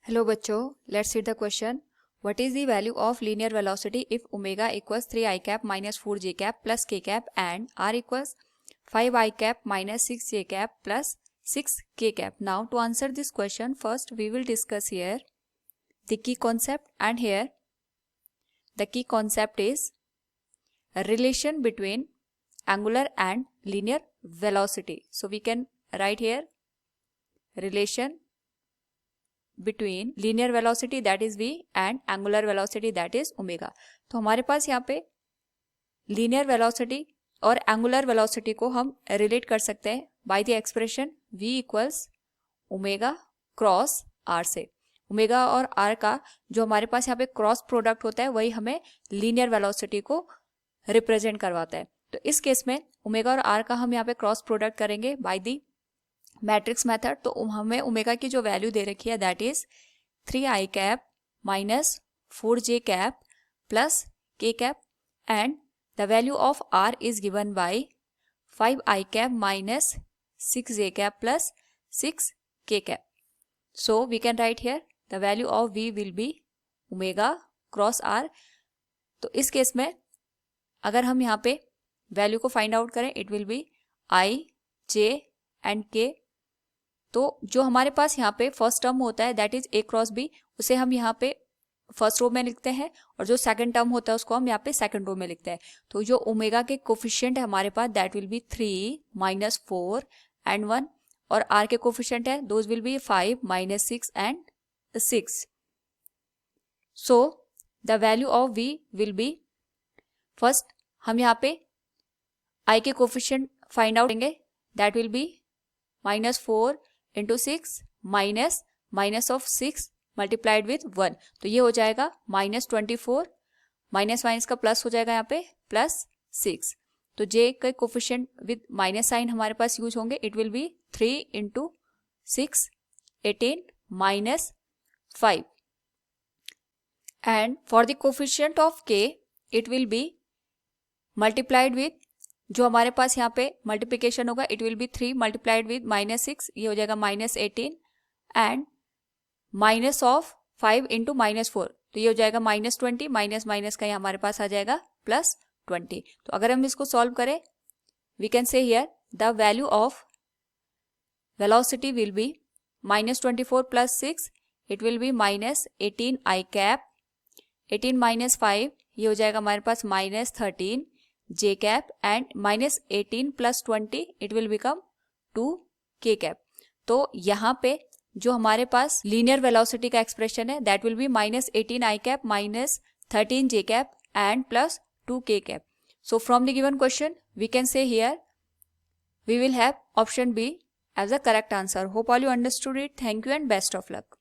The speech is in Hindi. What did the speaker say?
हेलो बच्चों, let's see the question. What is the value of linear velocity if omega equals 3 I cap minus 4 J cap plus K cap and R equals 5 I cap minus 6 J cap plus 6 K cap. Now to answer this question, first we will discuss here the key concept, and here the key concept is a relation between angular and linear velocity. So we can write here relation between linear velocity that is v and angular velocity that is omega. तो हमारे पास यहाँ पे linear velocity और angular velocity को हम relate कर सकते हैं by the expression v equals omega cross r से. ओमेगा और r का जो हमारे पास यहाँ पे क्रॉस प्रोडक्ट होता है वही हमें लीनियर वेलोसिटी को रिप्रेजेंट करवाता है. तो इस केस में ओमेगा और r का हम यहाँ पे क्रॉस प्रोडक्ट करेंगे बाय दी मैट्रिक्स मेथड. तो हमें ओमेगा की जो वैल्यू दे रखी है that is 3 I cap minus 4 J cap plus K cap and the value of R is given by 5 I cap minus 6 J cap plus 6 K cap. So we can write here the value of v will be omega cross R. तो इस केस में अगर हम यहाँ पे वैल्यू को फाइंड आउट करें it will be I J and K. तो जो हमारे पास यहाँ पे फर्स्ट टर्म होता है that is A cross B, उसे हम यहाँ पे फर्स्ट रो में लिखते हैं और जो सेकंड टर्म होता है उसको हम यहाँ पे सेकंड रो में लिखते हैं. तो जो ओमेगा के कोफिशिएंट है हमारे पास that will be 3 minus 4 and 1 और आर के कोफिशिएंट है those will be 5 minus 6 and 6. So the value of v will be, first हम यहाँ पे i के कोफिशिएंट फाइंड आउट करेंगे that will be minus 4 into 6 minus minus of 6 multiplied with 1. तो ये हो जाएगा माइनस 24 माइनस माइनस का प्लस हो जाएगा यहाँ पे प्लस 6. तो जे के कोफिशिएंट विद माइनस साइन हमारे पास यूज होंगे. It will be 3 into 6 18 minus 5 and for the coefficient of K it will be multiplied with, जो हमारे पास यहाँ पे मल्टीप्लिकेशन होगा it will be 3 multiplied with minus 6, ये हो जाएगा minus 18 and minus of 5 into minus 4, तो ये हो जाएगा माइनस 20, माइनस माइनस का ये हमारे पास आ जाएगा प्लस 20. तो अगर हम इसको सॉल्व करें we can say here the value of velocity will be minus 24 plus 6 it will be minus 18 I cap 18 minus 5 ये हो जाएगा हमारे पास minus 13 J cap and minus 18 plus 20 it will become 2 के कैप. तो यहाँ पे जो हमारे पास लीनियर वेलोसिटी का एक्सप्रेशन है that will be minus 18 I cap minus 13 J cap and plus 2 के cap. So from the given question we can say here we will have option B as a correct answer. Hope all you understood it. Thank you and best of luck.